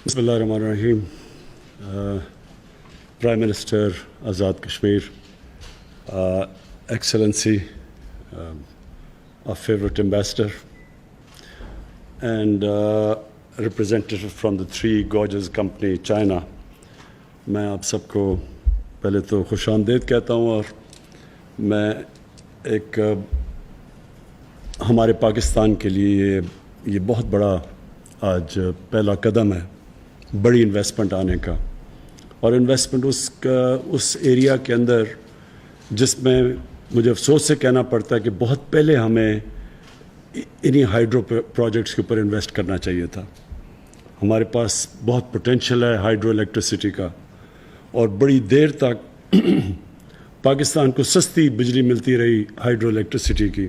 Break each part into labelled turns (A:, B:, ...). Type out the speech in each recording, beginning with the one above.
A: بسم اللہ الرحمن الرحیم. Prime Minister Azad Kashmir, Excellency, our favorite ambassador, and representative from the Three Gorges Company, China. میں آپ سب کو پہلے تو خوش آمدید کہتا ہوں، اور میں ایک ہمارے پاکستان کے لیے یہ بہت بڑا آج پہلا قدم ہے بڑی انویسٹمنٹ آنے کا، اور انویسٹمنٹ اس ایریا کے اندر جس میں مجھے افسوس سے کہنا پڑتا ہے کہ بہت پہلے ہمیں انہی ہائیڈرو پروجیکٹس کے اوپر انویسٹ کرنا چاہیے تھا. ہمارے پاس بہت پوٹینشیل ہے ہائیڈرو الیکٹریسٹی کا، اور بڑی دیر تک پاکستان کو سستی بجلی ملتی رہی ہائیڈرو الیکٹریسٹی کی،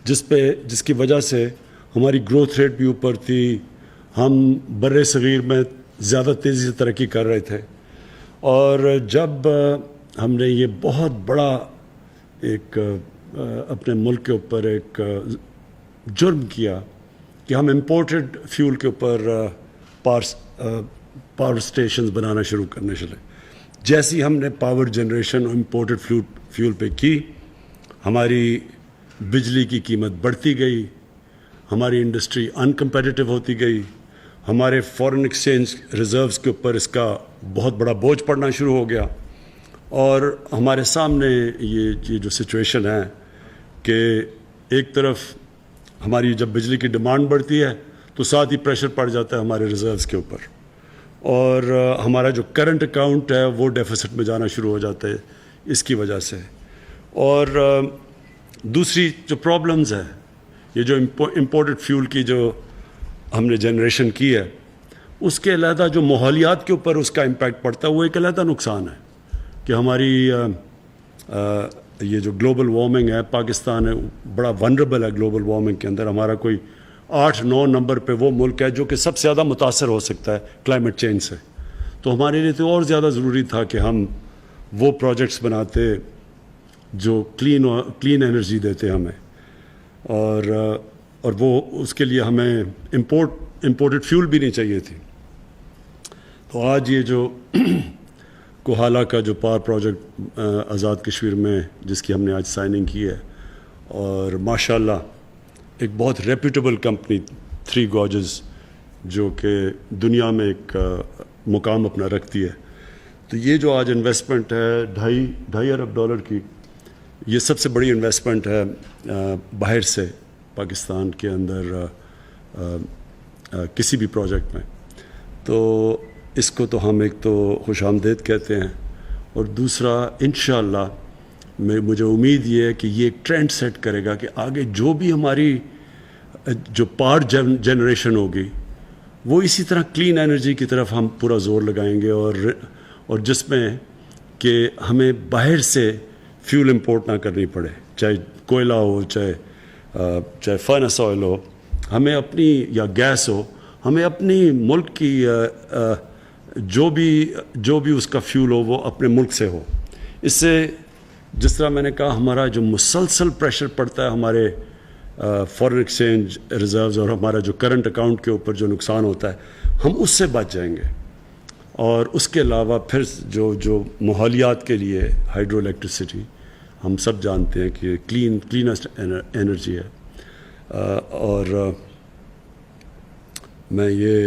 A: جس کی وجہ سے ہماری گروتھ ریٹ بھی اوپر تھی، ہم بر صغیر میں زیادہ تیزی سے ترقی کر رہے تھے. اور جب ہم نے یہ بہت بڑا ایک اپنے ملک کے اوپر ایک جرم کیا کہ ہم امپورٹڈ فیول کے اوپر پاور اسٹیشنز بنانا شروع کرنے چلے، جیسی ہم نے پاور جنریشن امپورٹڈ فیول پہ کی، ہماری بجلی کی قیمت بڑھتی گئی، ہماری انڈسٹری انکمپیٹیٹو ہوتی گئی، ہمارے فارن ایکسچینج ریزروز کے اوپر اس کا بہت بڑا بوجھ پڑنا شروع ہو گیا. اور ہمارے سامنے یہ جو سچویشن ہے کہ ایک طرف ہماری جب بجلی کی ڈیمانڈ بڑھتی ہے تو ساتھ ہی پریشر پڑ جاتا ہے ہمارے ریزروز کے اوپر، اور ہمارا جو کرنٹ اکاؤنٹ ہے وہ ڈیفیسٹ میں جانا شروع ہو جاتا ہے اس کی وجہ سے. اور دوسری جو پرابلمز ہے، یہ جو امپورٹڈ فیول کی جو ہم نے جنریشن کی ہے، اس کے علیحدہ جو ماحولیات کے اوپر اس کا امپیکٹ پڑتا ہے وہ ایک علیحدہ نقصان ہے کہ ہماری یہ جو گلوبل وارمنگ ہے، پاکستان ہے بڑا ونربل ہے گلوبل وارمنگ کے اندر. ہمارا کوئی 8-9 نمبر پہ وہ ملک ہے جو کہ سب سے زیادہ متاثر ہو سکتا ہے کلائمیٹ چینج سے. تو ہمارے لیے تو اور زیادہ ضروری تھا کہ ہم وہ پروجیکٹس بناتے جو کلین انرجی دیتے ہمیں، اور وہ اس کے لیے ہمیں امپورٹڈ فیول بھی نہیں چاہیے تھی. تو آج یہ جو کوہالہ کا جو پاور پروجیکٹ آزاد کشمیر میں جس کی ہم نے آج سائننگ کی ہے، اور ماشاءاللہ ایک بہت ریپیوٹیبل کمپنی تھری گارجز جو کہ دنیا میں ایک مقام اپنا رکھتی ہے، تو یہ جو آج انویسٹمنٹ ہے $2.5 ارب کی، یہ سب سے بڑی انویسٹمنٹ ہے باہر سے پاکستان کے اندر کسی بھی پروجیکٹ میں. تو اس کو تو ہم ایک تو خوش آمدید کہتے ہیں، اور دوسرا انشاءاللہ مجھے امید یہ ہے کہ یہ ایک ٹرینڈ سیٹ کرے گا کہ آگے جو بھی ہماری جو پاور جنریشن ہوگی وہ اسی طرح کلین انرجی کی طرف ہم پورا زور لگائیں گے، اور جس میں کہ ہمیں باہر سے فیول امپورٹ نہ کرنی پڑے، چاہے کوئلہ ہو، چاہے فرنس آئل ہو، ہمیں اپنی یا گیس ہو، ہمیں اپنی ملک کی جو بھی اس کا فیول ہو وہ اپنے ملک سے ہو. اس سے جس طرح میں نے کہا ہمارا جو مسلسل پریشر پڑتا ہے ہمارے فارن ایکسچینج ریزروز اور ہمارا جو کرنٹ اکاؤنٹ کے اوپر جو نقصان ہوتا ہے ہم اس سے بچ جائیں گے. اور اس کے علاوہ پھر جو ماحولیات کے لیے ہائیڈرو الیکٹریسٹی ہم سب جانتے ہیں کہ کلینسٹ انرجی ہے. اور میں یہ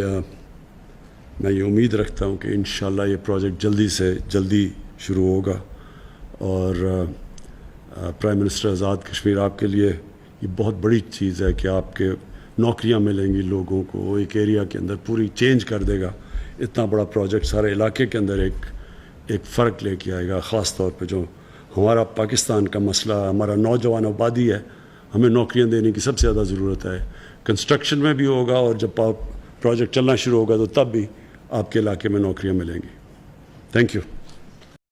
A: امید رکھتا ہوں کہ انشاءاللہ یہ پروجیکٹ جلدی سے جلدی شروع ہوگا. اور پرائم منسٹر آزاد کشمیر آپ کے لیے یہ بہت بڑی چیز ہے کہ آپ کے نوکریاں ملیں گی لوگوں کو، ایک ایریا کے اندر پوری چینج کر دے گا. اتنا بڑا پروجیکٹ سارے علاقے کے اندر ایک فرق لے کے آئے گا، خاص طور پہ جو ہمارا پاکستان کا مسئلہ، ہمارا نوجوان آبادی ہے، ہمیں نوکریاں دینے کی سب سے زیادہ ضرورت ہے. کنسٹرکشن میں بھی ہوگا، اور جب پروجیکٹ چلنا شروع ہوگا تو تب بھی آپ کے علاقے میں نوکریاں ملیں گی. Thank you.